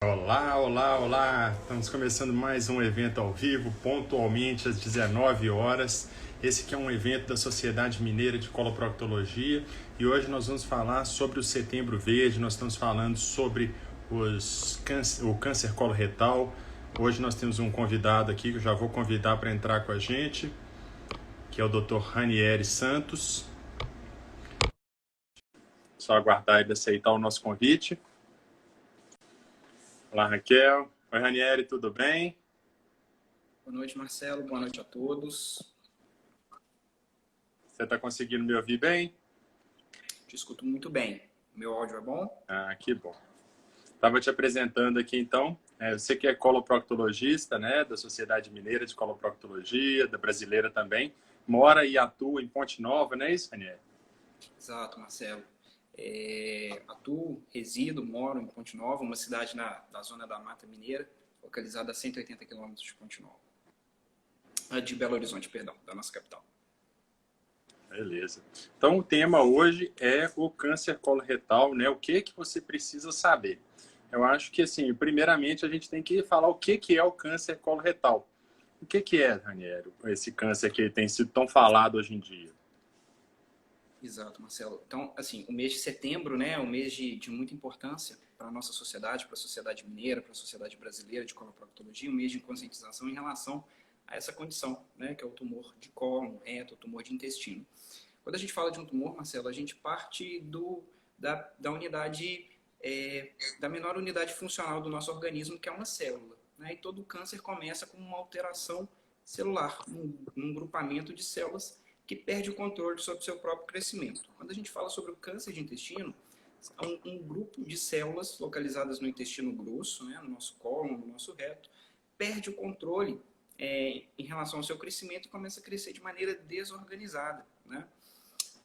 Olá, olá, olá! Estamos começando mais um evento ao vivo, pontualmente às 19 horas. Esse que é um evento da Sociedade Mineira de Coloproctologia e hoje nós vamos falar sobre o Setembro Verde, nós estamos falando sobre o câncer coloretal. Hoje nós temos um convidado aqui que eu já vou convidar para entrar com a gente, que é o Dr. Ranieri Santos. Só aguardar ele aceitar o nosso convite. Olá, Raquel. Oi, Ranieri, tudo bem? Boa noite, Marcelo. Boa noite a todos. Você está conseguindo me ouvir bem? Te escuto muito bem. Meu áudio é bom? Ah, que bom. Estava te apresentando aqui, então. Você que é coloproctologista, né, da Sociedade Mineira de Coloproctologia, da brasileira também. Mora e atua em Ponte Nova, não é isso, Ranieri? Exato, Marcelo. Atuo, resido, moro em Ponte Nova, uma cidade da zona da Mata Mineira, localizada a 180 quilômetros de Ponte Nova. De Belo Horizonte, perdão, da nossa capital. Beleza. Então, o tema hoje é o câncer coloretal, né? O que você precisa saber? Eu acho que, assim, primeiramente a gente tem que falar o que é o câncer coloretal. O que é, Ranieri, esse câncer que tem sido tão falado hoje em dia? Exato, Marcelo. Então, assim, o mês de setembro, né, é um mês de muita importância para a nossa sociedade, para a sociedade mineira, para a sociedade brasileira de coloproctologia, um mês de conscientização em relação a essa condição, né, que é o tumor de cólon, reto, o tumor de intestino. Quando a gente fala de um tumor, Marcelo, a gente parte da unidade, da menor unidade funcional do nosso organismo, que é uma célula, né, e todo câncer começa com uma alteração celular, um grupamento de células que perde o controle sobre o seu próprio crescimento. Quando a gente fala sobre o câncer de intestino, é um grupo de células localizadas no intestino grosso, né, no nosso cólon, no nosso reto, perde o controle em relação ao seu crescimento e começa a crescer de maneira desorganizada, né?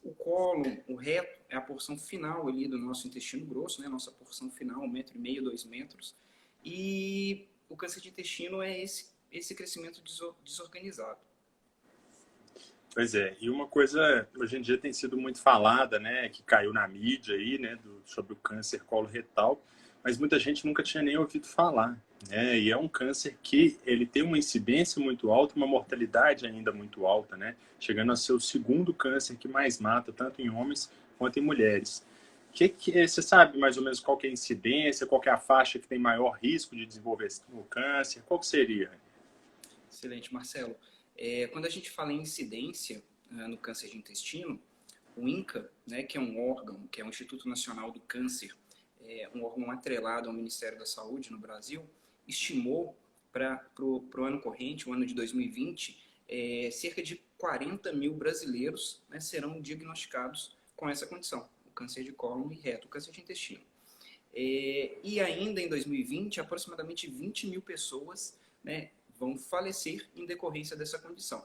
O cólon, o reto, é a porção final ali do nosso intestino grosso, né, nossa porção final, 1,5 m, 2 metros, e o câncer de intestino é esse crescimento desorganizado. Pois é, e uma coisa hoje em dia tem sido muito falada, né, que caiu na mídia aí, né, sobre o câncer coloretal, mas muita gente nunca tinha nem ouvido falar, né, e é um câncer que ele tem uma incidência muito alta, uma mortalidade ainda muito alta, né, chegando a ser o segundo câncer que mais mata, tanto em homens quanto em mulheres. Você sabe mais ou menos qual que é a incidência, qual que é a faixa que tem maior risco de desenvolver o câncer? Qual que seria? Excelente, Marcelo. Quando a gente fala em incidência no câncer de intestino, o INCA, né, que é um órgão, que é o Instituto Nacional do Câncer, um órgão atrelado ao Ministério da Saúde no Brasil, estimou para o ano corrente, o ano de 2020, cerca de 40 mil brasileiros, né, serão diagnosticados com essa condição, o câncer de cólon e reto, o câncer de intestino. E ainda em 2020, aproximadamente 20 mil pessoas, né, vão falecer em decorrência dessa condição.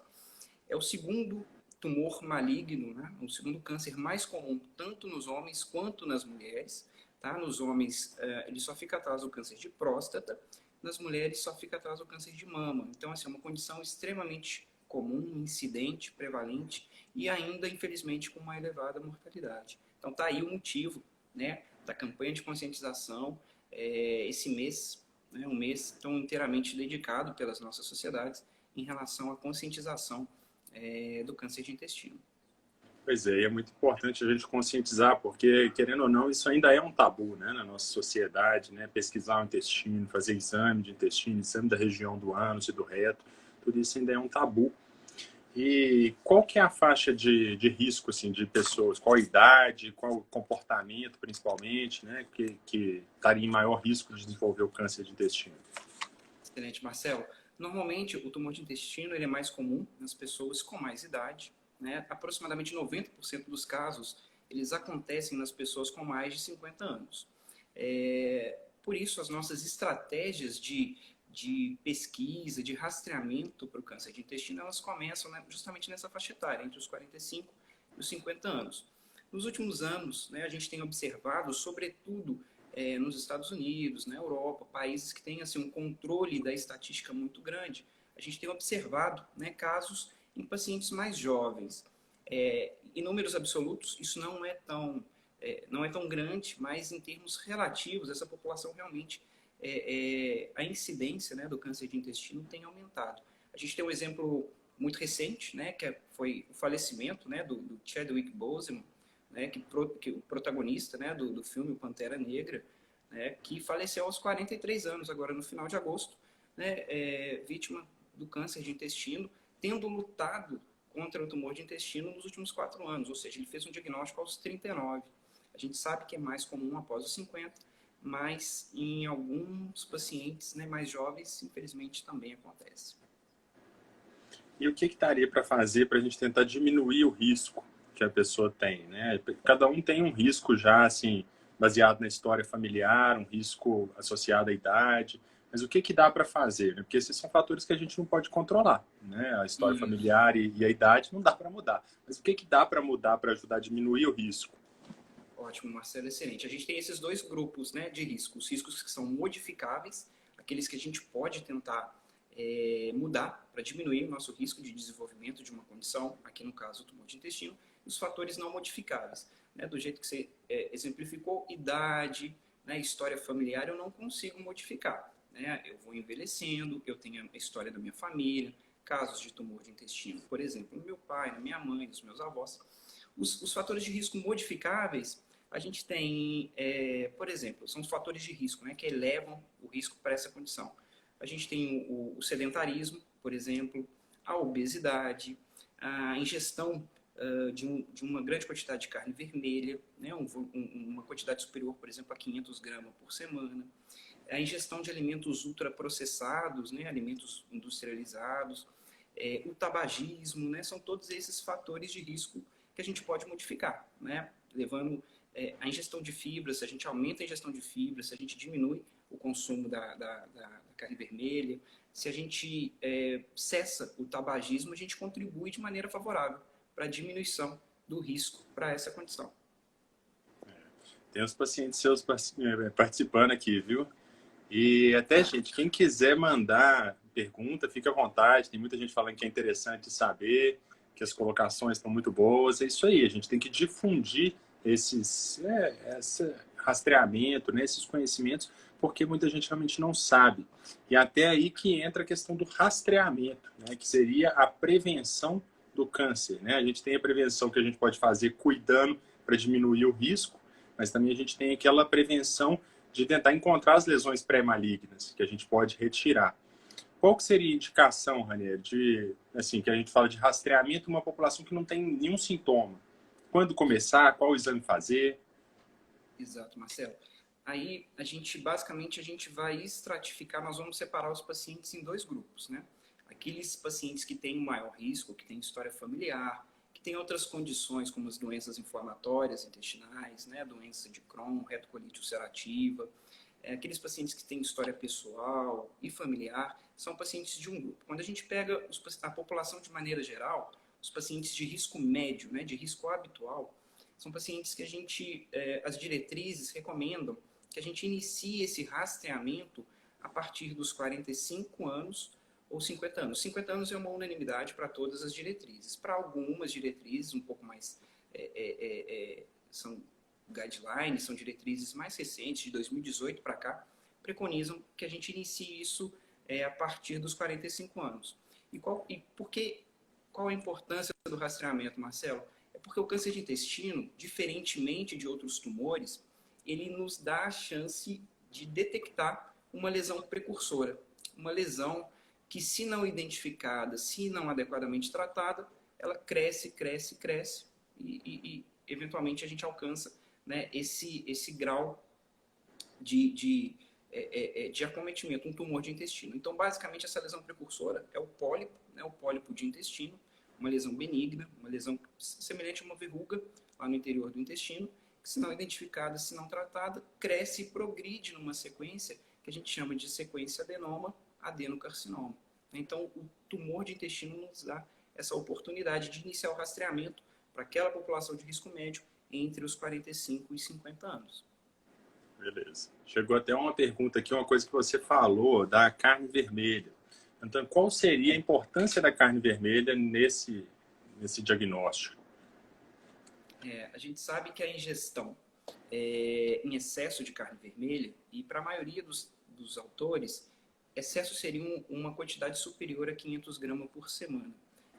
É o segundo tumor maligno, né, o segundo câncer mais comum, tanto nos homens quanto nas mulheres. Tá? Nos homens, ele só fica atrás do câncer de próstata, nas mulheres só fica atrás do câncer de mama. Então, assim, é uma condição extremamente comum, incidente, prevalente e ainda, infelizmente, com uma elevada mortalidade. Então, tá aí o motivo, né, da campanha de conscientização, esse mês, né, um mês tão inteiramente dedicado pelas nossas sociedades em relação à conscientização do câncer de intestino. Pois é, e é muito importante a gente conscientizar, porque, querendo ou não, isso ainda é um tabu, né, na nossa sociedade, né? Pesquisar o intestino, fazer exame de intestino, exame da região do ânus e do reto, tudo isso ainda é um tabu. E qual que é a faixa de risco, assim, de pessoas? Qual a idade, qual o comportamento, principalmente, né, que estaria em maior risco de desenvolver o câncer de intestino? Excelente, Marcelo. Normalmente, o tumor de intestino ele é mais comum nas pessoas com mais idade. Né? Aproximadamente 90% dos casos, eles acontecem nas pessoas com mais de 50 anos. Por isso, as nossas estratégias de pesquisa, de rastreamento para o câncer de intestino, elas começam, né, justamente nessa faixa etária, entre os 45 e os 50 anos. Nos últimos anos, né, a gente tem observado, sobretudo nos Estados Unidos, na Europa, países que têm assim, um controle da estatística muito grande, a gente tem observado, né, casos em pacientes mais jovens. Em números absolutos, isso não é tão grande, mas em termos relativos, essa população realmente a incidência, né, do câncer de intestino tem aumentado. A gente tem um exemplo muito recente, né, foi o falecimento, né, do Chadwick Boseman, né, que o protagonista, né, do filme Pantera Negra, né, que faleceu aos 43 anos, agora no final de agosto, né, vítima do câncer de intestino, tendo lutado contra o tumor de intestino nos últimos 4 anos, ou seja, ele fez um diagnóstico aos 39. A gente sabe que é mais comum após os 50, mas em alguns pacientes, né, mais jovens, infelizmente, também acontece. E o que daria para fazer para a gente tentar diminuir o risco que a pessoa tem, né? Cada um tem um risco já, assim, baseado na história familiar, um risco associado à idade, mas o que dá para fazer, né? Porque esses são fatores que a gente não pode controlar, né? A história E familiar e a idade não dá para mudar. Mas o que dá para mudar para ajudar a diminuir o risco? ótimo, Marcelo, excelente. A gente tem esses dois grupos, né, de riscos. Riscos que são modificáveis, aqueles que a gente pode tentar mudar para diminuir o nosso risco de desenvolvimento de uma condição, aqui no caso o tumor de intestino, e os fatores não modificáveis. Né, do jeito que você exemplificou, idade, né, história familiar, eu não consigo modificar. Né? Eu vou envelhecendo, eu tenho a história da minha família, casos de tumor de intestino, por exemplo, no meu pai, na minha mãe, nos meus avós. Os fatores de risco modificáveis, a gente tem, por exemplo, são os fatores de risco, né, que elevam o risco para essa condição. A gente tem o sedentarismo, por exemplo, a obesidade, a ingestão de uma grande quantidade de carne vermelha, né, uma quantidade superior, por exemplo, a 500 gramas por semana, a ingestão de alimentos ultraprocessados, né, alimentos industrializados, o tabagismo, né, são todos esses fatores de risco que a gente pode modificar, né, levando a ingestão de fibras, se a gente aumenta a ingestão de fibras, se a gente diminui o consumo da carne vermelha, se a gente cessa o tabagismo, a gente contribui de maneira favorável para a diminuição do risco para essa condição. Tem os pacientes seus participando aqui, viu? E até, gente, quem quiser mandar pergunta, fica à vontade. Tem muita gente falando que é interessante saber, que as colocações estão muito boas. É isso aí, a gente tem que difundir esse rastreamento, né, esses conhecimentos, porque muita gente realmente não sabe. E até aí que entra a questão do rastreamento, né, que seria a prevenção do câncer. Né? A gente tem a prevenção que a gente pode fazer cuidando para diminuir o risco, mas também a gente tem aquela prevenção de tentar encontrar as lesões pré-malignas que a gente pode retirar. Qual que seria a indicação, Ranieri, de, assim, que a gente fala de rastreamento em uma população que não tem nenhum sintoma? Quando começar? Qual exame fazer? Exato, Marcelo. Aí, basicamente, a gente vai estratificar, nós vamos separar os pacientes em dois grupos, né? Aqueles pacientes que têm um maior risco, que têm história familiar, que têm outras condições, como as doenças inflamatórias intestinais, né? Doença de Crohn, retocolite ulcerativa. Aqueles pacientes que têm história pessoal e familiar, são pacientes de um grupo. Quando a gente pega a população de maneira geral, os pacientes de risco médio, né? De risco habitual, são pacientes que as diretrizes recomendam que a gente inicie esse rastreamento a partir dos 45 anos ou 50 anos. 50 anos é uma unanimidade para todas as diretrizes. Para algumas diretrizes, um pouco mais, são guidelines, são diretrizes mais recentes, de 2018 para cá, preconizam que a gente inicie isso a partir dos 45 anos. Qual a importância do rastreamento, Marcelo? É porque o câncer de intestino, diferentemente de outros tumores, ele nos dá a chance de detectar uma lesão precursora. Uma lesão que, se não identificada, se não adequadamente tratada, ela cresce, cresce, cresce e eventualmente a gente alcança, né, esse grau de acometimento, um tumor de intestino. Então, basicamente, essa lesão precursora é o pólipo, né, o pólipo de intestino, uma lesão benigna, uma lesão semelhante a uma verruga lá no interior do intestino, que, se não identificada, se não tratada, cresce e progride numa sequência que a gente chama de sequência adenoma-adenocarcinoma. Então, o tumor de intestino nos dá essa oportunidade de iniciar o rastreamento para aquela população de risco médio entre os 45 e 50 anos. Beleza. Chegou até uma pergunta aqui, uma coisa que você falou da carne vermelha. Então, qual seria a importância da carne vermelha nesse diagnóstico? A gente sabe que a ingestão em excesso de carne vermelha, e para a maioria dos autores, excesso seria uma quantidade superior a 500 gramas por semana.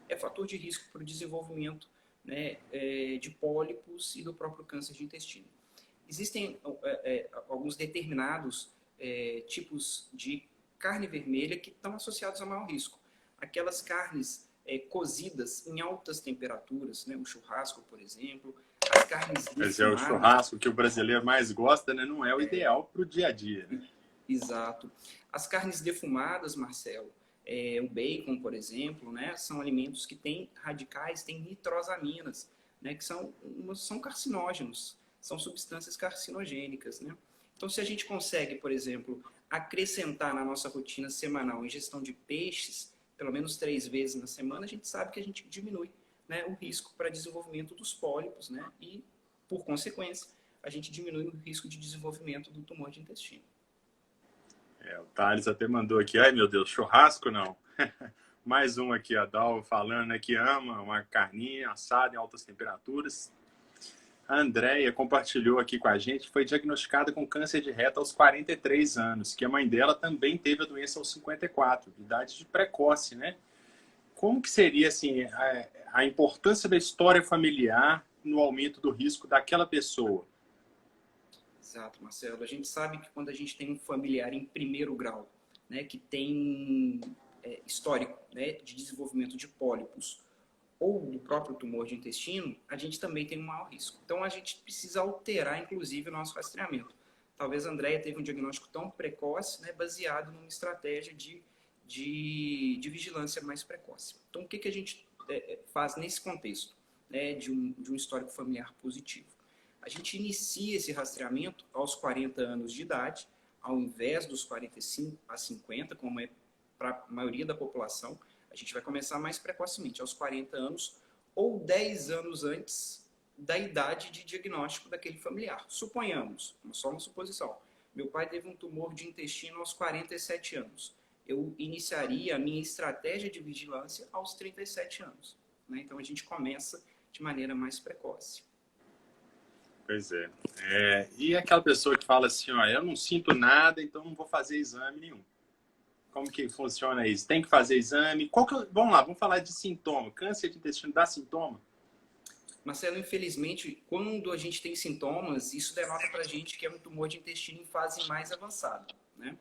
É fator de risco para o desenvolvimento, né, de pólipos e do próprio câncer de intestino. Existem alguns determinados tipos de carne vermelha que estão associados a maior risco. Aquelas carnes cozidas em altas temperaturas, né, o churrasco, por exemplo, as carnes defumadas. Mas é o churrasco que o brasileiro mais gosta, né? Não é o ideal para o dia a dia, né? Exato. As carnes defumadas, Marcelo, o bacon, por exemplo, né, são alimentos que têm radicais, têm nitrosaminas, né, que são carcinógenos, são substâncias carcinogênicas, né? Então, se a gente consegue, por exemplo, acrescentar na nossa rotina semanal a ingestão de peixes, pelo menos 3 vezes na semana, a gente sabe que a gente diminui, né, o risco para desenvolvimento dos pólipos, né, e, por consequência, a gente diminui o risco de desenvolvimento do tumor de intestino. O Thales até mandou aqui, ai meu Deus, churrasco não. Mais um aqui, a Dal falando, né, que ama uma carninha assada em altas temperaturas. A Andréia compartilhou aqui com a gente, foi diagnosticada com câncer de reto aos 43 anos, que a mãe dela também teve a doença aos 54, idade de precoce, né? Como que seria, assim, a importância da história familiar no aumento do risco daquela pessoa? Exato, Marcelo. A gente sabe que quando a gente tem um familiar em primeiro grau, né, que tem histórico, né, de desenvolvimento de pólipos ou do próprio tumor de intestino, a gente também tem um maior risco. Então, a gente precisa alterar, inclusive, o nosso rastreamento. Talvez a Andréia teve um diagnóstico tão precoce, né, baseado numa estratégia de vigilância mais precoce. Então, o que a gente faz nesse contexto, né, de um histórico familiar positivo? A gente inicia esse rastreamento aos 40 anos de idade, ao invés dos 45 a 50, como é para a maioria da população. A gente vai começar mais precocemente, aos 40 anos ou 10 anos antes da idade de diagnóstico daquele familiar. Suponhamos, só uma suposição, meu pai teve um tumor de intestino aos 47 anos. Eu iniciaria a minha estratégia de vigilância aos 37 anos. Né? Então, a gente começa de maneira mais precoce. Pois é. E aquela pessoa que fala assim, ó, eu não sinto nada, então não vou fazer exame nenhum. Como que funciona isso? Tem que fazer exame? Vamos lá, vamos falar de sintoma. Câncer de intestino dá sintoma? Marcelo, infelizmente, quando a gente tem sintomas, isso denota para a gente que é um tumor de intestino em fase mais avançada, né?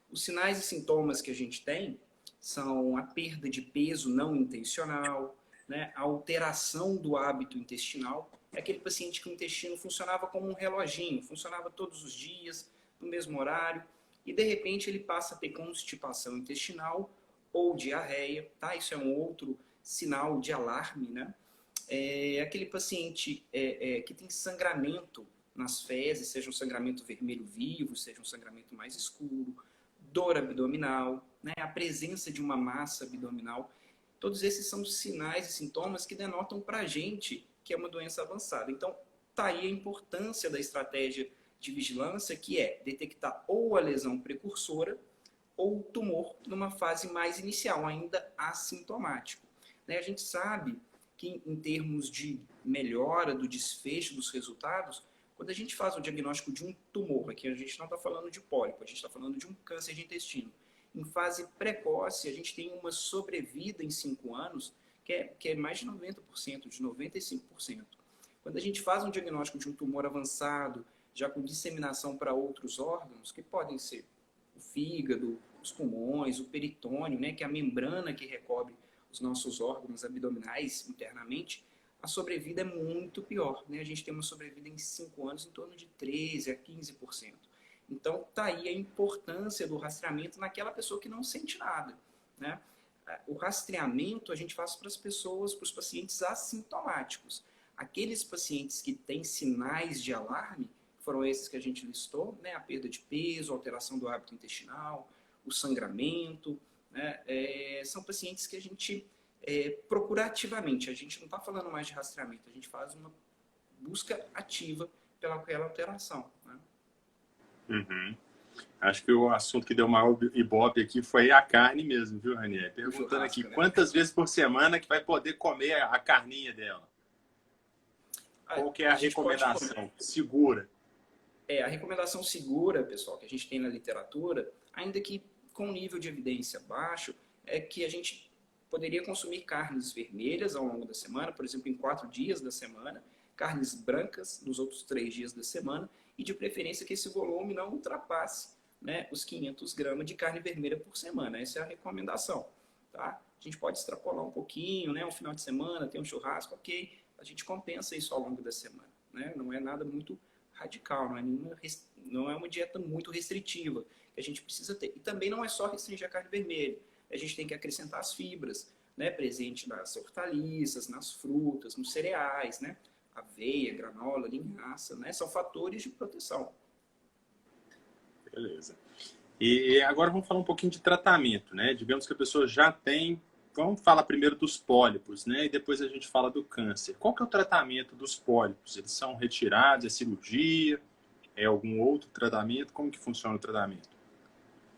Os sinais e sintomas que a gente tem são a perda de peso não intencional, né? A alteração do hábito intestinal. É aquele paciente que o intestino funcionava como um reloginho, funcionava todos os dias, no mesmo horário, e de repente ele passa a ter constipação intestinal ou diarreia, tá? Isso é um outro sinal de alarme, né? Aquele paciente que tem sangramento nas fezes, seja um sangramento vermelho vivo, seja um sangramento mais escuro, dor abdominal, né? A presença de uma massa abdominal. Todos esses são sinais e sintomas que denotam para a gente que é uma doença avançada. Então, está aí a importância da estratégia de vigilância, que é detectar ou a lesão precursora ou o tumor numa fase mais inicial, ainda assintomático. Né? A gente sabe que, em termos de melhora do desfecho dos resultados, quando a gente faz o diagnóstico de um tumor, aqui a gente não está falando de pólipo, a gente está falando de um câncer de intestino, em fase precoce, a gente tem uma sobrevida em 5 anos que é mais de 90%, de 95%. Quando a gente faz um diagnóstico de um tumor avançado, já com disseminação para outros órgãos, que podem ser o fígado, os pulmões, o peritônio, né, que é a membrana que recobre os nossos órgãos abdominais internamente, a sobrevida é muito pior. Né? A gente tem uma sobrevida em 5 anos em torno de 13% a 15%. Então, está aí a importância do rastreamento naquela pessoa que não sente nada. Né? O rastreamento a gente faz para as pessoas, para os pacientes assintomáticos. Aqueles pacientes que têm sinais de alarme, foram esses que a gente listou, né? A perda de peso, alteração do hábito intestinal, o sangramento, né? São pacientes que a gente procura ativamente. A gente não está falando mais de rastreamento, a gente faz uma busca ativa pelaquela alteração. Né? Uhum. Acho que o assunto que deu maior ibope aqui foi a carne mesmo, viu, Ranier? Perguntando aqui, né? Quantas vezes por semana que vai poder comer a carninha dela? Qual que é a recomendação segura? A recomendação segura, pessoal, que a gente tem na literatura, ainda que com um nível de evidência baixo, é que a gente poderia consumir carnes vermelhas ao longo da semana, por exemplo, em 4 dias da semana, carnes brancas nos outros 3 dias da semana, e de preferência que esse volume não ultrapasse, né, os 500 gramas de carne vermelha por semana. Essa é a recomendação. Tá? A gente pode extrapolar um pouquinho, né, um final de semana, tem um churrasco, ok, a gente compensa isso ao longo da semana. Né? Não é nada muito radical, não é uma dieta muito restritiva que a gente precisa ter. E também não é só restringir a carne vermelha, a gente tem que acrescentar as fibras, né, presente nas hortaliças, nas frutas, nos cereais, né, aveia, granola, linhaça, né, são fatores de proteção. Beleza. E agora vamos falar um pouquinho de tratamento, né? Digamos que a pessoa já tem... Vamos falar primeiro dos pólipos, né? E depois a gente fala do câncer. Qual que é o tratamento dos pólipos? Eles são retirados? É cirurgia? É algum outro tratamento? Como que funciona o tratamento?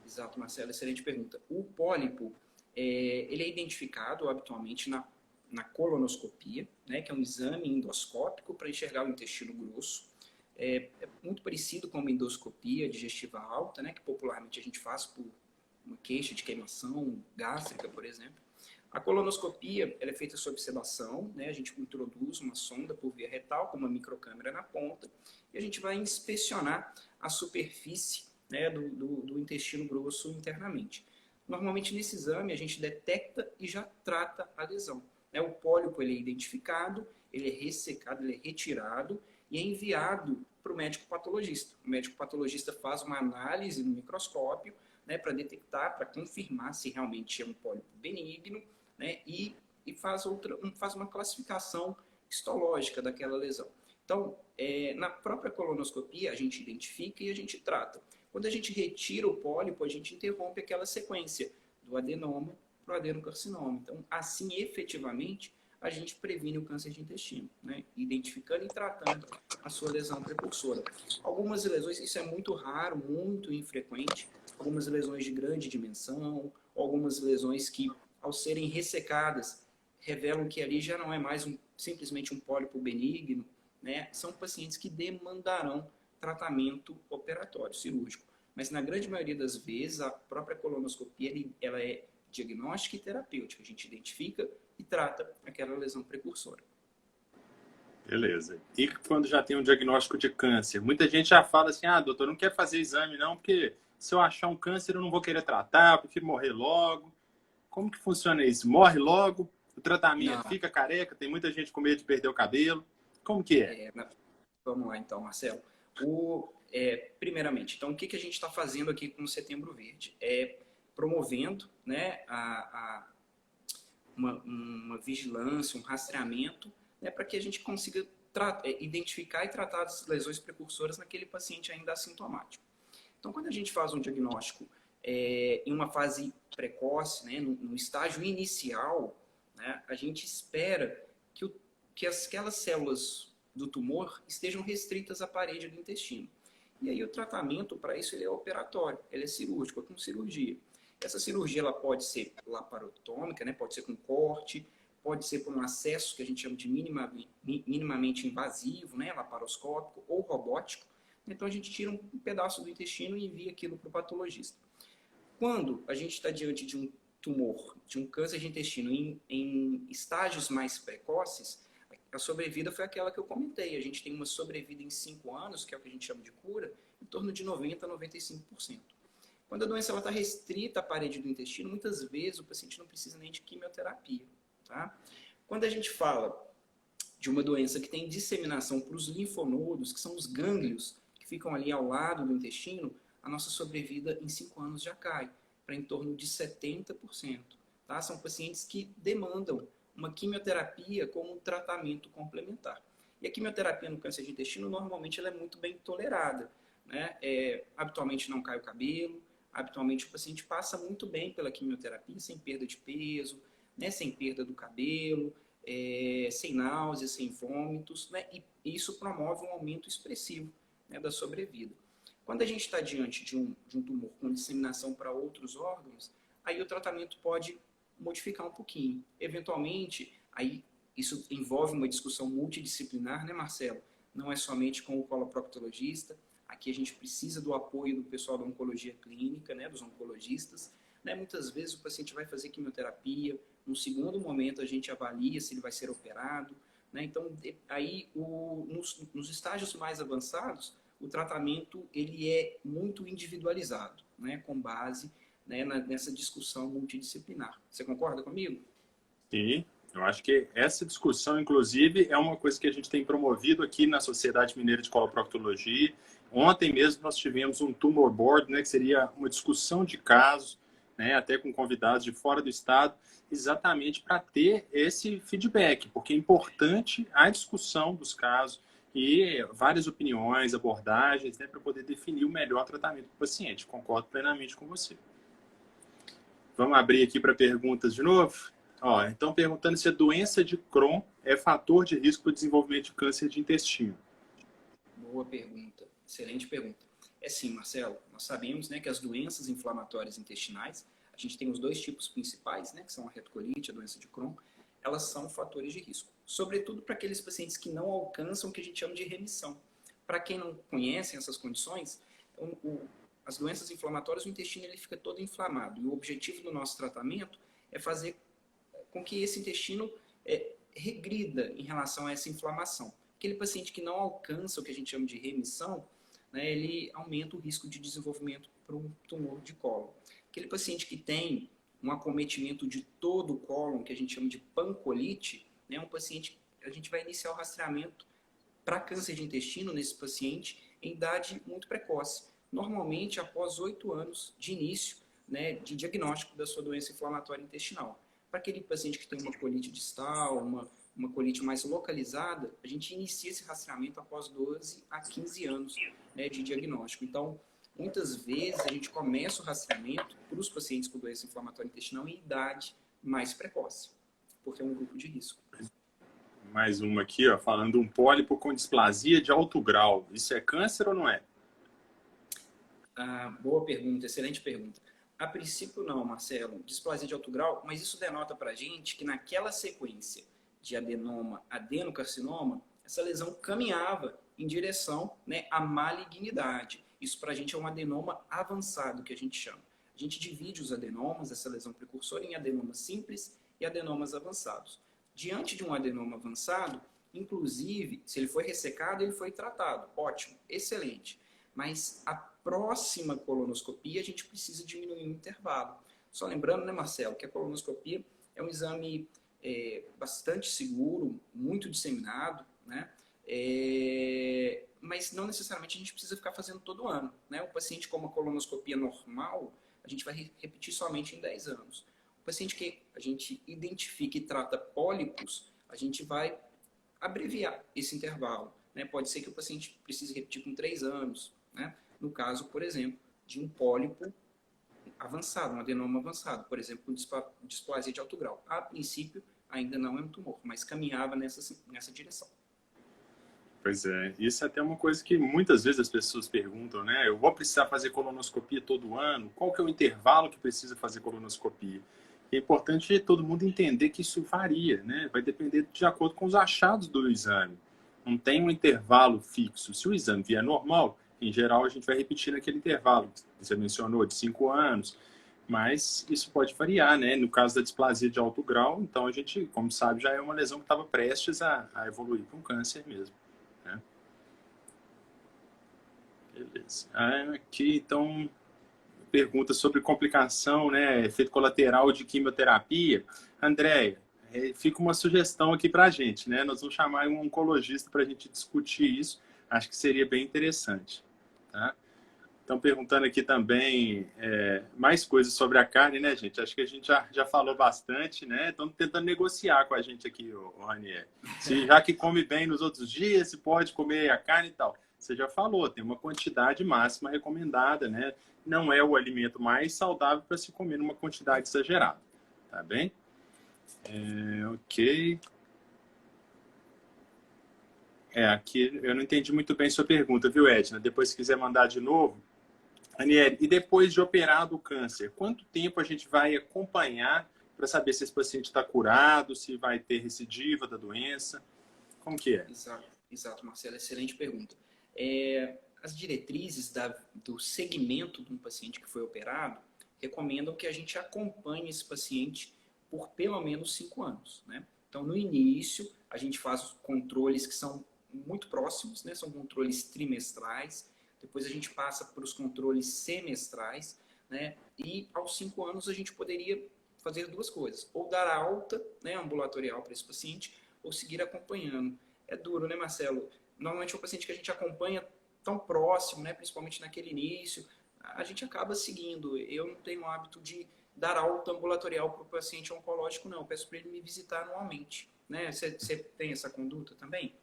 Exato, Marcelo, excelente pergunta. O pólipo, ele é identificado habitualmente na colonoscopia, né, que é um exame endoscópico para enxergar o intestino grosso. É muito parecido com uma endoscopia digestiva alta, né, que popularmente a gente faz por uma queixa de queimação gástrica, por exemplo. A colonoscopia ela é feita sob sedação, né, a gente introduz uma sonda por via retal com uma microcâmera na ponta e a gente vai inspecionar a superfície, né, do intestino grosso internamente. Normalmente nesse exame a gente detecta e já trata a lesão. Né? O pólipo ele é identificado, ele é ressecado, ele é retirado e é enviado para o médico patologista. O médico patologista faz uma análise no microscópio, né, para detectar, para confirmar se realmente é um pólipo benigno, né, e faz uma classificação histológica daquela lesão. Então, na própria colonoscopia, a gente identifica e a gente trata. Quando a gente retira o pólipo, a gente interrompe aquela sequência do adenoma para o adenocarcinoma. Então, assim, efetivamente, a gente previne o câncer de intestino, né? Identificando e tratando a sua lesão precursora. Algumas lesões, isso é muito raro, muito infrequente, algumas lesões de grande dimensão, algumas lesões que, ao serem ressecadas, revelam que ali já não é mais simplesmente um pólipo benigno, né? São pacientes que demandarão tratamento operatório, cirúrgico. Mas na grande maioria das vezes, a própria colonoscopia ela é diagnóstica e terapêutica. A gente identifica e trata aquela lesão precursora. Beleza. E quando já tem um diagnóstico de câncer? Muita gente já fala assim, doutor, não quer fazer exame não, porque se eu achar um câncer eu não vou querer tratar, eu prefiro morrer logo. Como que funciona isso? Morre logo? O tratamento Não, fica careca? Tem muita gente com medo de perder o cabelo. Como que é? Vamos lá então, Marcelo. Primeiramente, então, o que a gente está fazendo aqui com o Setembro Verde? Promovendo, né, uma vigilância, um rastreamento, né, para que a gente consiga identificar e tratar as lesões precursoras naquele paciente ainda assintomático. Então, quando a gente faz um diagnóstico em uma fase precoce, né, no estágio inicial, né, a gente espera que aquelas células do tumor estejam restritas à parede do intestino. E aí o tratamento para isso ele é operatório, ele é cirúrgico, é com cirurgia. Essa cirurgia ela pode ser laparotômica, né, pode ser com corte, pode ser por um acesso que a gente chama de minimamente invasivo, né, laparoscópico ou robótico. Então a gente tira um pedaço do intestino e envia aquilo para o patologista. Quando a gente está diante de um tumor, de um câncer de intestino em estágios mais precoces, a sobrevida foi aquela que eu comentei. A gente tem uma sobrevida em 5 anos, que é o que a gente chama de cura, em torno de 90% a 95%. Quando a doença está restrita à parede do intestino, muitas vezes o paciente não precisa nem de quimioterapia. Tá? Quando a gente fala de uma doença que tem disseminação para os linfonodos, que são os gânglios que ficam ali ao lado do intestino, a nossa sobrevida em 5 anos já cai para em torno de 70%. Tá? São pacientes que demandam uma quimioterapia como um tratamento complementar. E a quimioterapia no câncer de intestino, normalmente, ela é muito bem tolerada. Né? Habitualmente não cai o cabelo, habitualmente o paciente passa muito bem pela quimioterapia, sem perda de peso, né? Sem perda do cabelo, sem náuseas, sem vômitos, né? E isso promove um aumento expressivo, né, da sobrevida. Quando a gente está diante de um tumor com disseminação para outros órgãos, aí o tratamento pode modificar um pouquinho. Eventualmente, aí isso envolve uma discussão multidisciplinar, né, Marcelo? Não é somente com o coloproctologista, Aqui a gente precisa do apoio do pessoal da oncologia clínica, né, dos oncologistas. Né? Muitas vezes o paciente vai fazer quimioterapia, no segundo momento a gente avalia se ele vai ser operado. Né? Então, aí, nos estágios mais avançados, o tratamento ele é muito individualizado, né? Com base, né, nessa discussão multidisciplinar. Você concorda comigo? Sim, eu acho que essa discussão, inclusive, é uma coisa que a gente tem promovido aqui na Sociedade Mineira de Coloproctologia. Ontem mesmo nós tivemos um tumor board, né, que seria uma discussão de casos, né, até com convidados de fora do estado, exatamente para ter esse feedback, porque é importante a discussão dos casos e várias opiniões, abordagens, né, para poder definir o melhor tratamento para o paciente. Concordo plenamente com você. Vamos abrir aqui para perguntas de novo? Ó, então, perguntando se a doença de Crohn é fator de risco para o desenvolvimento de câncer de intestino. Boa pergunta, excelente pergunta. É sim, Marcelo, nós sabemos, né, que as doenças inflamatórias intestinais, a gente tem os dois tipos principais, né, que são a retocolite e a doença de Crohn, elas são fatores de risco. Sobretudo para aqueles pacientes que não alcançam o que a gente chama de remissão. Para quem não conhece essas condições, as doenças inflamatórias, o intestino ele fica todo inflamado. E o objetivo do nosso tratamento é fazer com que esse intestino regrida em relação a essa inflamação. Aquele paciente que não alcança o que a gente chama de remissão, né, ele aumenta o risco de desenvolvimento para um tumor de cólon. Aquele paciente que tem um acometimento de todo o cólon, que a gente chama de pancolite, né, um paciente, a gente vai iniciar o rastreamento para câncer de intestino nesse paciente em idade muito precoce. Normalmente após 8 anos de início, né, de diagnóstico da sua doença inflamatória intestinal. Para aquele paciente que tem uma colite distal, uma colite mais localizada, a gente inicia esse rastreamento após 12 a 15 anos, né, de diagnóstico. Então, muitas vezes a gente começa o rastreamento para os pacientes com doença inflamatória intestinal em idade mais precoce, porque é um grupo de risco. Mais uma aqui, ó, falando um pólipo com displasia de alto grau. Isso é câncer ou não é? Boa pergunta, excelente pergunta. A princípio não, Marcelo, displasia de alto grau, mas isso denota para a gente que naquela sequência de adenoma, adenocarcinoma, essa lesão caminhava em direção, né, à malignidade. Isso para a gente é um adenoma avançado, que a gente chama. A gente divide os adenomas, essa lesão precursora, em adenomas simples e adenomas avançados. Diante de um adenoma avançado, inclusive, se ele foi ressecado, ele foi tratado. Ótimo, excelente. Mas a próxima colonoscopia, a gente precisa diminuir o intervalo. Só lembrando, né, Marcelo, que a colonoscopia é um exame bastante seguro, muito disseminado, né? Mas não necessariamente a gente precisa ficar fazendo todo ano, né? O paciente com uma colonoscopia normal, a gente vai repetir somente em 10 anos. O paciente que a gente identifica e trata pólipos, a gente vai abreviar esse intervalo, né? Pode ser que o paciente precise repetir com 3 anos, né? No caso, por exemplo, de um pólipo avançado, um adenoma avançado, por exemplo, com displasia de alto grau. A princípio, ainda não é um tumor, mas caminhava nessa direção. Pois é, isso é até uma coisa que muitas vezes as pessoas perguntam, né? Eu vou precisar fazer colonoscopia todo ano? Qual que é o intervalo que precisa fazer colonoscopia? É importante todo mundo entender que isso varia, né? Vai depender de acordo com os achados do exame. Não tem um intervalo fixo. Se o exame vier normal, em geral a gente vai repetir naquele intervalo que você mencionou, de 5 anos. Mas isso pode variar, né? No caso da displasia de alto grau, então a gente, como sabe, já é uma lesão que estava prestes a evoluir para um câncer mesmo. Né? Beleza. Aqui, então, pergunta sobre complicação, né? Efeito colateral de quimioterapia. Andréia, fica uma sugestão aqui para a gente, né? Nós vamos chamar um oncologista para a gente discutir isso. Acho que seria bem interessante. Tá? Estão perguntando aqui também mais coisas sobre a carne, né, gente? Acho que a gente já falou bastante, né? Estão tentando negociar com a gente aqui, o Ranier. Se já que come bem nos outros dias, se pode comer a carne e tal. Você já falou, tem uma quantidade máxima recomendada, né? Não é o alimento mais saudável para se comer numa quantidade exagerada. Tá bem? Ok. Aqui eu não entendi muito bem sua pergunta, viu, Edna? Depois, se quiser mandar de novo. Aniele, e depois de operado o câncer, quanto tempo a gente vai acompanhar para saber se esse paciente está curado, se vai ter recidiva da doença? Como que é? Exato, Marcelo, excelente pergunta. as diretrizes do segmento de um paciente que foi operado recomendam que a gente acompanhe esse paciente por pelo menos 5 anos, né? Então, no início, a gente faz os controles que são muito próximos, né? São controles trimestrais. Depois a gente passa para os controles semestrais, né? E aos 5 anos a gente poderia fazer duas coisas: ou dar alta, né, ambulatorial para esse paciente, ou seguir acompanhando. É duro, né, Marcelo? Normalmente é um paciente que a gente acompanha tão próximo, né, principalmente naquele início, a gente acaba seguindo. Eu não tenho o hábito de dar alta ambulatorial para o paciente oncológico, não. Eu peço para ele me visitar anualmente. Né? Você tem essa conduta também?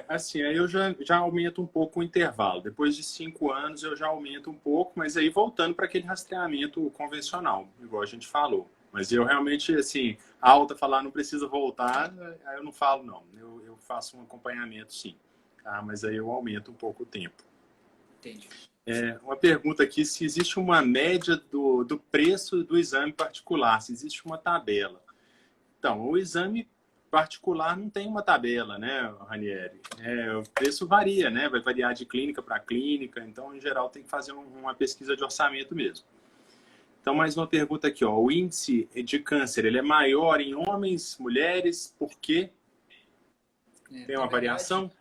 Assim, aí eu já aumento um pouco o intervalo. Depois de 5 anos eu já aumento um pouco, mas aí voltando para aquele rastreamento convencional, igual a gente falou. Mas eu realmente, assim, alta falar não precisa voltar, aí eu não falo não. Eu faço um acompanhamento sim, tá? Mas aí eu aumento um pouco o tempo. Entendi. Uma pergunta aqui, se existe uma média do preço do exame particular, se existe uma tabela. Então, o exame particular não tem uma tabela, né, Ranieri? O preço varia, né? Vai variar de clínica para clínica, então, em geral, tem que fazer uma pesquisa de orçamento mesmo. Então, mais uma pergunta aqui, ó. O índice de câncer, ele é maior em homens, mulheres, por quê? Tem Na uma verdade, variação?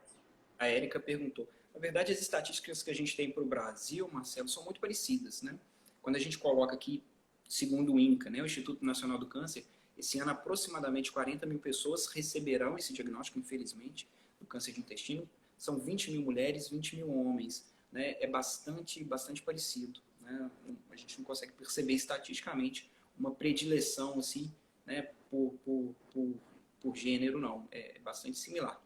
a Érica perguntou. Na verdade, as estatísticas que a gente tem para o Brasil, Marcelo, são muito parecidas, né? Quando a gente coloca aqui, segundo o INCA, né, o Instituto Nacional do Câncer, esse ano aproximadamente 40 mil pessoas receberão esse diagnóstico, infelizmente, do câncer de intestino. São 20 mil mulheres, 20 mil homens. Né? É bastante parecido. Né? A gente não consegue perceber estatisticamente uma predileção assim, né, por gênero, não. É bastante similar.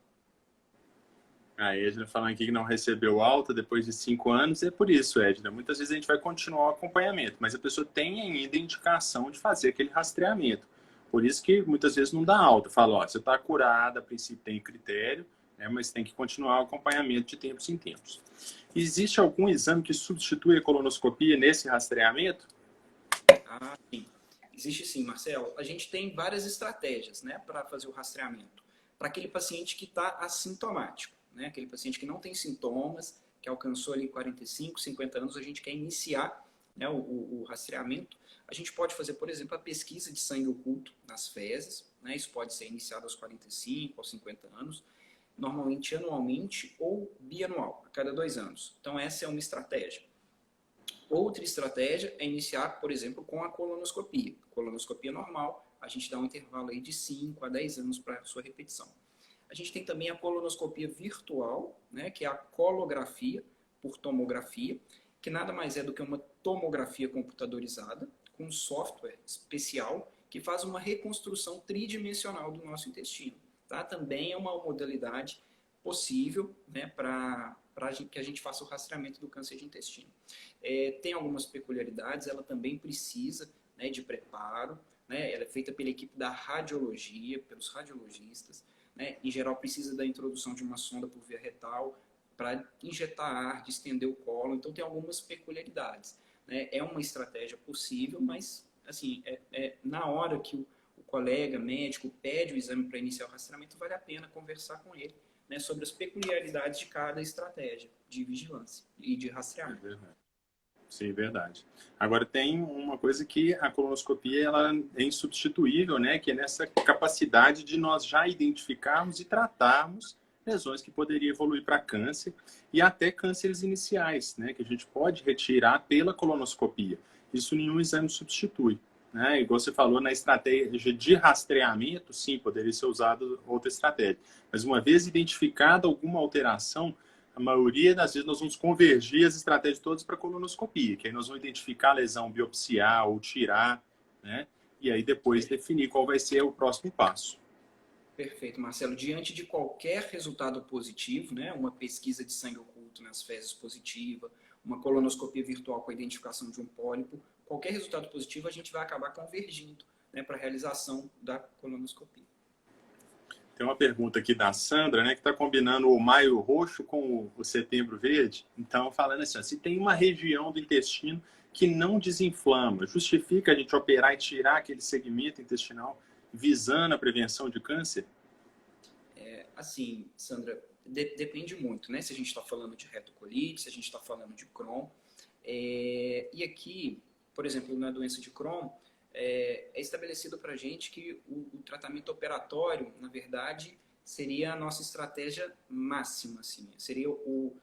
A Edna falando aqui que não recebeu alta depois de 5 anos, é por isso, Edna. Muitas vezes a gente vai continuar o acompanhamento, mas a pessoa tem ainda indicação de fazer aquele rastreamento. Por isso que muitas vezes não dá alta. Fala, ó, você está curada, a princípio tem critério, né, mas tem que continuar o acompanhamento de tempos em tempos. Existe algum exame que substitui a colonoscopia nesse rastreamento? Ah, sim. Existe sim, Marcelo. A gente tem várias estratégias, né, para fazer o rastreamento. Para aquele paciente que está assintomático, né, aquele paciente que não tem sintomas, que alcançou ali 45, 50 anos, a gente quer iniciar, né, o rastreamento. A gente pode fazer, por exemplo, a pesquisa de sangue oculto nas fezes, né, isso pode ser iniciado aos 45, aos 50 anos, normalmente anualmente ou bianual, a cada 2 anos. Então essa é uma estratégia. Outra estratégia é iniciar, por exemplo, com a colonoscopia. Colonoscopia normal, a gente dá um intervalo aí de 5 a 10 anos para a sua repetição. A gente tem também a colonoscopia virtual, né, que é a colografia por tomografia, que nada mais é do que uma tomografia computadorizada com um software especial que faz uma reconstrução tridimensional do nosso intestino. Tá? Também é uma modalidade possível, né, para que a gente faça o rastreamento do câncer de intestino. Tem algumas peculiaridades, ela também precisa, né, de preparo, né, ela é feita pela equipe da radiologia, pelos radiologistas, né, em geral precisa da introdução de uma sonda por via retal para injetar ar, distender o colo, então tem algumas peculiaridades. Né, é uma estratégia possível, mas assim, na hora que o colega médico pede o exame para iniciar o rastreamento, vale a pena conversar com ele, né, sobre as peculiaridades de cada estratégia de vigilância e de rastreamento. Sim, verdade. Agora tem uma coisa que a colonoscopia ela é insubstituível, né? Que é nessa capacidade de nós já identificarmos e tratarmos lesões que poderiam evoluir para câncer e até cânceres iniciais, né? Que a gente pode retirar pela colonoscopia. Isso nenhum exame substitui, né? Igual você falou na estratégia de rastreamento, sim, poderia ser usado outra estratégia. Mas uma vez identificada alguma alteração, a maioria das vezes nós vamos convergir as estratégias todas para colonoscopia, que aí nós vamos identificar a lesão, biopsiar ou tirar, né? E aí depois definir qual vai ser o próximo passo. Perfeito, Marcelo. Diante de qualquer resultado positivo, né, uma pesquisa de sangue oculto nas fezes positiva, uma colonoscopia virtual com a identificação de um pólipo, qualquer resultado positivo a gente vai acabar convergindo, né, para a realização da colonoscopia. Tem uma pergunta aqui da Sandra, né, que está combinando o maio roxo com o setembro verde. Então, falando assim, ó, se tem uma região do intestino que não desinflama, justifica a gente operar e tirar aquele segmento intestinal visando a prevenção de câncer? Assim, Sandra, Depende muito, né? Se a gente está falando de retocolite, se a gente está falando de Crohn. E aqui, por exemplo, na doença de Crohn, é estabelecido para a gente que o tratamento operatório, na verdade, seria a nossa estratégia máxima, assim, seria o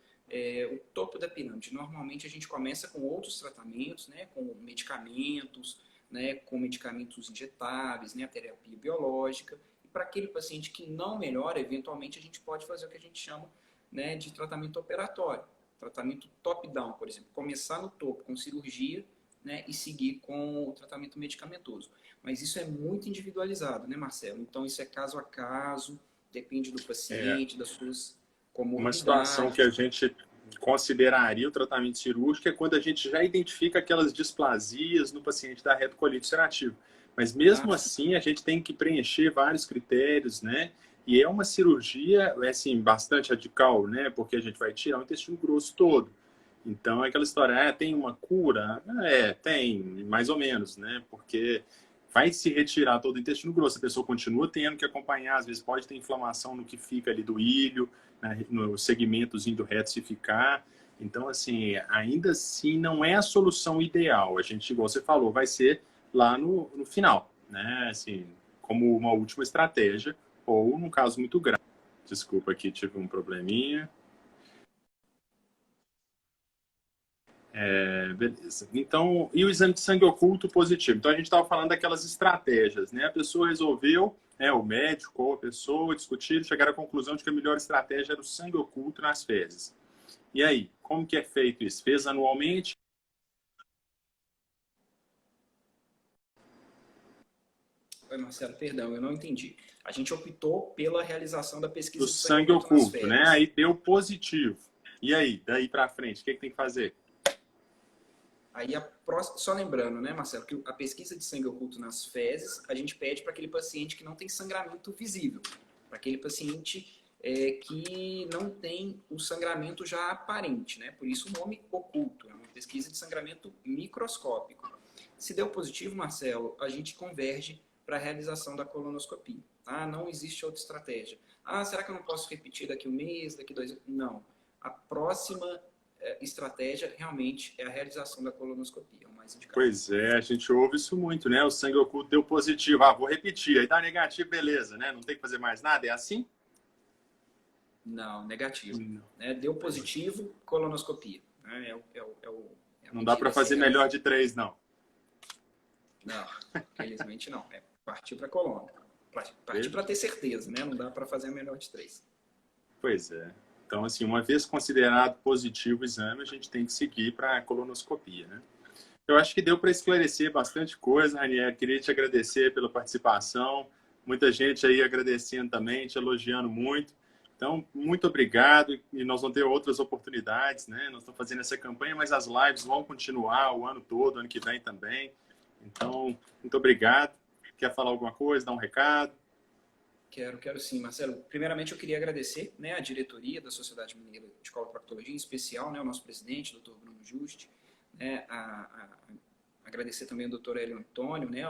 topo da pirâmide. Normalmente a gente começa com outros tratamentos, né, com medicamentos, né, com medicamentos injetáveis, né, a terapia biológica. E para aquele paciente que não melhora, eventualmente a gente pode fazer o que a gente chama, né, de tratamento operatório. Tratamento top-down, por exemplo. Começar no topo com cirurgia, né, e seguir com o tratamento medicamentoso. Mas isso é muito individualizado, né, Marcelo? Então isso é caso a caso, depende do paciente, das suas Uma situação que comorbidades. a gente consideraria o tratamento cirúrgico é quando a gente já identifica aquelas displasias no paciente da retocolite ulcerativa. Mas mesmo Ah, assim, a gente tem que preencher vários critérios, né? E é uma cirurgia, assim, bastante radical, né? Porque a gente vai tirar o intestino grosso todo. Então, é aquela história, tem uma cura? Tem, mais ou menos, né? Porque vai se retirar todo o intestino grosso, a pessoa continua tendo que acompanhar, às vezes pode ter inflamação no que fica ali do ilho, né, no segmentozinho do reto se ficar. Então, assim, ainda assim não é a solução ideal. A gente, igual você falou, vai ser lá no final, né? Assim, como uma última estratégia, ou num caso muito grave. Desculpa aqui, tive um probleminha. Beleza. Então, e o exame de sangue oculto positivo? Então, a gente estava falando daquelas estratégias, né? A pessoa resolveu, o médico ou a pessoa discutiram, chegaram à conclusão de que a melhor estratégia era o sangue oculto nas fezes. E aí, como que é feito isso? Fez anualmente? oi, Marcelo, perdão, eu não entendi. A gente optou pela realização da Do pesquisa de sangue sangue oculto nas oculto, né? fezes. Aí deu positivo. E aí, daí para frente, o que tem que fazer? Aí, só lembrando, né, Marcelo, que a pesquisa de sangue oculto nas fezes, a gente pede para aquele paciente que não tem sangramento visível, para aquele paciente que não tem o sangramento já aparente, né? Por isso o nome oculto, é uma pesquisa de sangramento microscópico. Se deu positivo, Marcelo, a gente converge para a realização da colonoscopia. Tá? Não existe outra estratégia. Será que eu não posso repetir daqui um mês, daqui 2 anos? Não. A próxima estratégia realmente é a realização da colonoscopia, é o mais indicado. Pois é, a gente ouve isso muito, né? O sangue oculto deu positivo. Ah, vou repetir. Aí tá negativo, beleza, né? Não tem que fazer mais nada, é assim? Não, negativo. Não. Né? Deu positivo, colonoscopia. Né? É a Não dá medida para a ser fazer melhor realizada. de 3, não. Não, felizmente não. É partir para a colônia. Partir para ter certeza, né? Não dá para fazer a melhor de 3. Pois é. Então, assim, uma vez considerado positivo o exame, a gente tem que seguir para a colonoscopia, né? Eu acho que deu para esclarecer bastante coisa, Ranieri. Queria te agradecer pela participação. Muita gente aí agradecendo também, te elogiando muito. Então, muito obrigado. E nós vamos ter outras oportunidades, né? Nós estamos fazendo essa campanha, mas as lives vão continuar o ano todo, ano que vem também. Então, muito obrigado. Quer falar alguma coisa, dar um recado? Quero sim, Marcelo. Primeiramente, eu queria agradecer, né, a diretoria da Sociedade Mineira de Coloproctologia, em especial, né, o nosso presidente, Dr. Bruno Juste, né, agradecer também ao Dr. Hélio Antônio, né,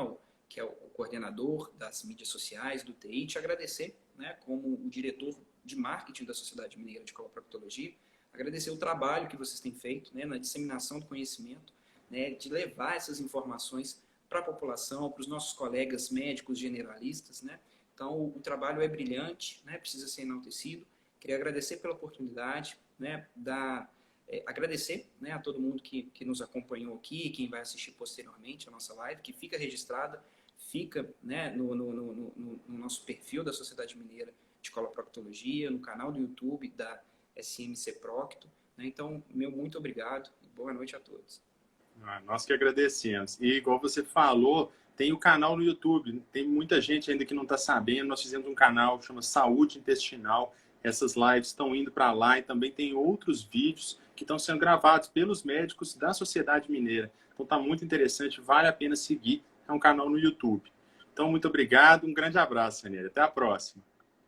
que é o coordenador das mídias sociais do TI, te agradecer, né, como o diretor de marketing da Sociedade Mineira de Coloproctologia, agradecer o trabalho que vocês têm feito, né, na disseminação do conhecimento, né, de levar essas informações para a população, para os nossos colegas médicos generalistas, né. Então, o trabalho é brilhante, né, precisa ser enaltecido. Queria agradecer pela oportunidade, né, agradecer, né, a todo mundo que nos acompanhou aqui, quem vai assistir posteriormente a nossa live, que fica registrada, fica, né, no nosso perfil da Sociedade Mineira de Coloproctologia, no canal do YouTube da SMC Procto. Né? Então, meu muito obrigado e boa noite a todos. Nós que agradecemos. E igual você falou, tem o canal no YouTube. Tem muita gente ainda que não está sabendo. Nós fizemos um canal que chama Saúde Intestinal. Essas lives estão indo para lá e também tem outros vídeos que estão sendo gravados pelos médicos da Sociedade Mineira. Então está muito interessante, vale a pena seguir. É um canal no YouTube. Então, muito obrigado, um grande abraço, Ranieri. Até a próxima.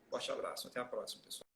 Forte abraço, até a próxima, pessoal.